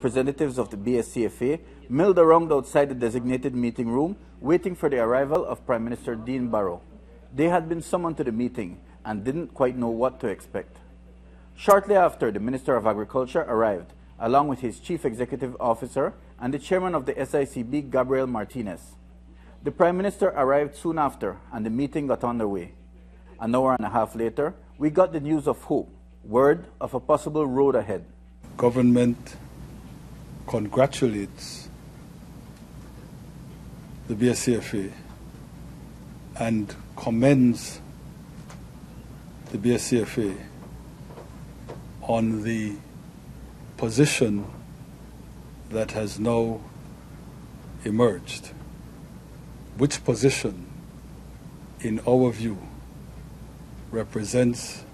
representatives of the BSCFA milled around outside the designated meeting room, waiting for the arrival of Prime Minister Dean Barrow. They had been summoned to the meeting and didn't quite know what to expect. Shortly after, the Minister of Agriculture arrived, along with his Chief Executive Officer and the Chairman of the SICB, Gabriel Martinez. The Prime Minister arrived soon after, and the meeting got underway. An hour and a half later, we got the news of hope, word of a possible road ahead. Government congratulates the BSCFA and commends the BSCFA on the position that has now emerged, which position, in our view, represents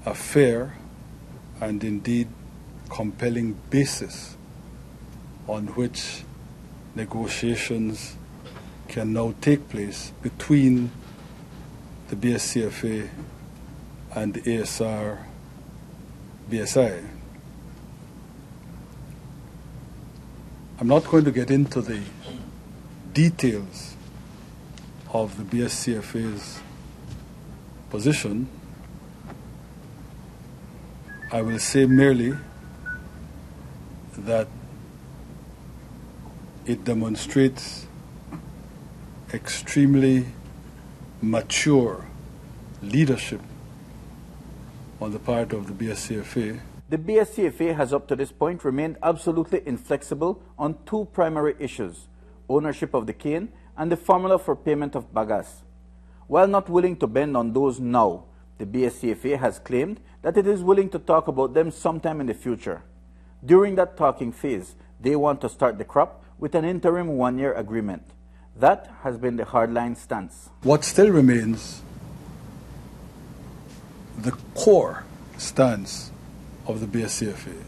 a fair and indeed compelling basis on which negotiations can now take place between the BSCFA and the ASR-BSI. I'm not going to get into the details of the BSCFA's position. I will say merely that it demonstrates extremely mature leadership on the part of the BSCFA. The BSCFA has up to this point remained absolutely inflexible on two primary issues: ownership of the cane and the formula for payment of bagasse. While not willing to bend on those now, the BSCFA has claimed that it is willing to talk about them sometime in the future. During that talking phase, they want to start the crop with an interim one-year agreement. That has been the hardline stance. What still remains, the core stance of the BSCFA,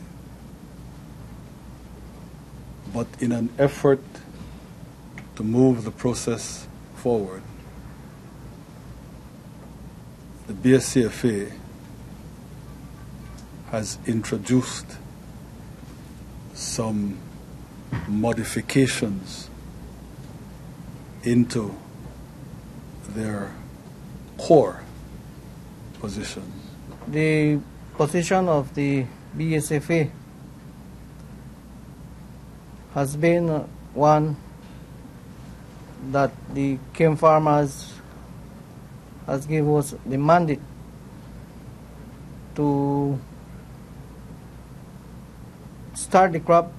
but in an effort to move the process forward, the BSCFA has introduced some modifications into their core position. The position of the BSCFA has been one that the cane farmers has given us the mandate to start the crop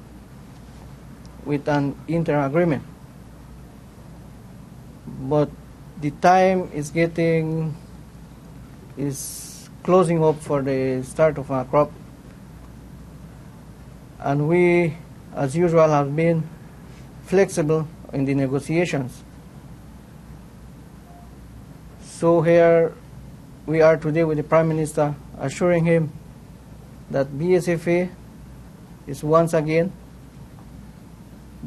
with an interim agreement. But the time is closing up for the start of our crop, and we, as usual, have been flexible in the negotiations. So here we are today with the Prime Minister, assuring him that BSCFA is once again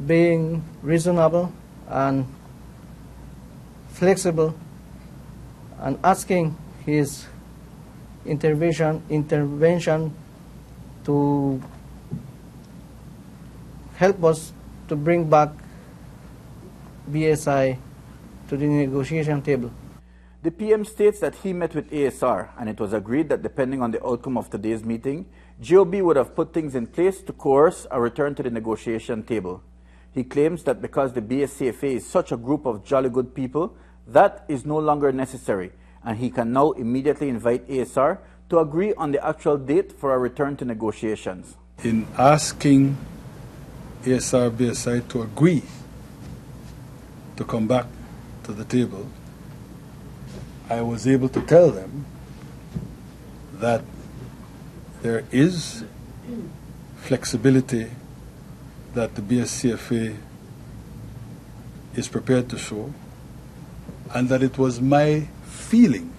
being reasonable and flexible and asking his intervention to help us to bring back BSI to the negotiation table. The PM states that he met with ASR, and it was agreed that depending on the outcome of today's meeting, GOB would have put things in place to coerce a return to the negotiation table. He claims that because the BSCFA is such a group of jolly good people, that is no longer necessary, and he can now immediately invite ASR to agree on the actual date for a return to negotiations. In asking ASR-BSI to agree to come back to the table, I was able to tell them that there is flexibility that the BSCFA is prepared to show, and that it was my feeling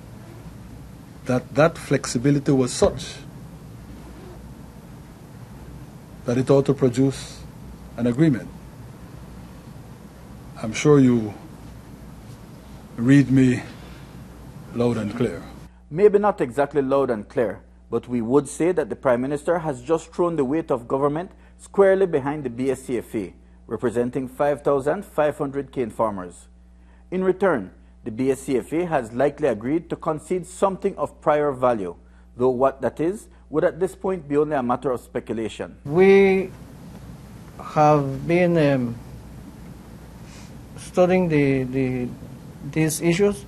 that that flexibility was such that it ought to produce an agreement. I'm sure you read me loud and clear. Maybe not exactly loud and clear, but we would say that the Prime Minister has just thrown the weight of government squarely behind the BSCFA, representing 5,500 cane farmers. In return, the BSCFA has likely agreed to concede something of prior value, though what that is would at this point be only a matter of speculation. We have been studying these issues,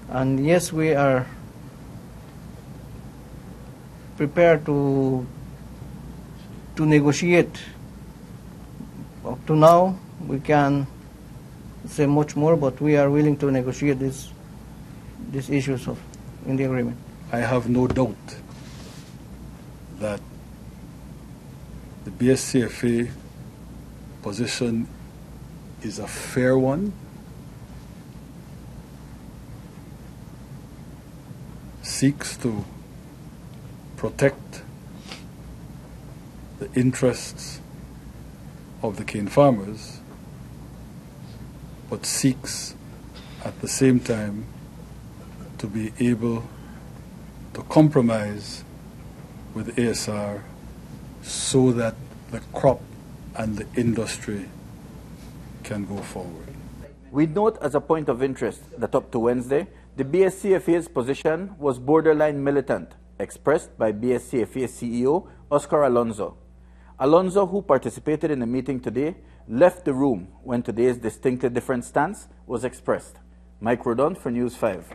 and yes, we are prepared to negotiate. Up to now, we can say much more, but we are willing to negotiate these issues in the agreement. I have no doubt that the BSCFA position is a fair one, seeks to protect the interests of the cane farmers, but seeks at the same time to be able to compromise with ASR so that the crop and the industry can go forward. We note as a point of interest that up to Wednesday, the BSCFA's position was borderline militant, expressed by BSCFA CEO Oscar Alonso. Alonso, who participated in the meeting today, left the room when today's distinctly different stance was expressed. Mike Rodon for News 5.